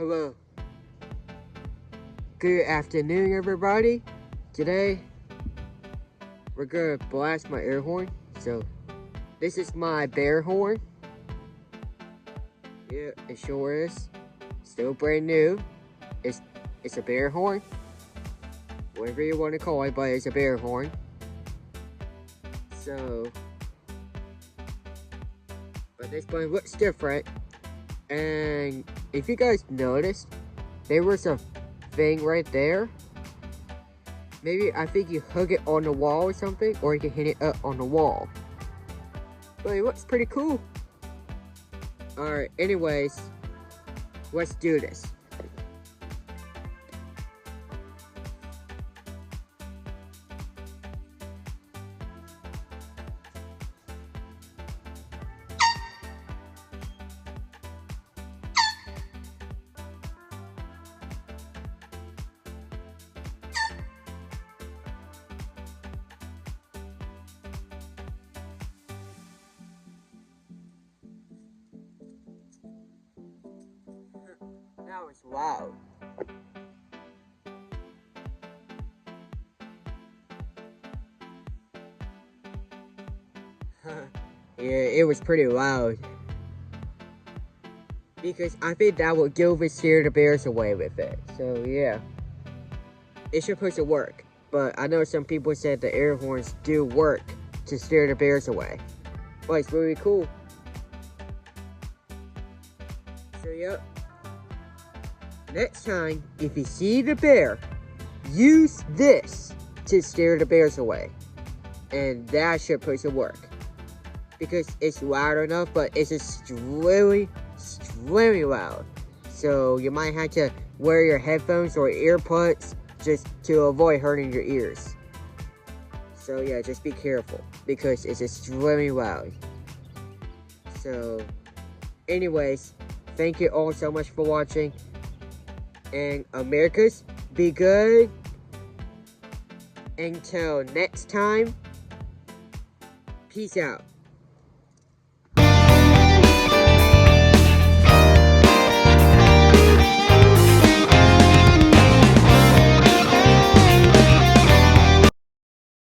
Hello. Good afternoon, everybody. Today, we're gonna blast my air horn. So, this is my bear horn. Yeah, it sure is. Still brand new. It's a bear horn. Whatever you want to call it, but it's a bear horn. So, but this one looks different. And if you guys noticed, there was a thing right there. Maybe I think you hook it on the wall or something, or you can hit it up on the wall. But it looks pretty cool. Alright, anyways, let's do this. That was loud. Yeah, it was pretty loud. Because I think that will scare the bears away with it. So yeah, it's supposed to work. But I know some people said the air horns do work to scare the bears away. But it's really cool. So yep. Next time, if you see the bear, use this to scare the bears away. And that should supposed to work. Because it's loud enough, but it's extremely loud. So you might have to wear your headphones or earbuds just to avoid hurting your ears. So yeah, just be careful because it's extremely loud. So anyways, thank you all so much for watching. And Americas, be good. Until next time, peace out.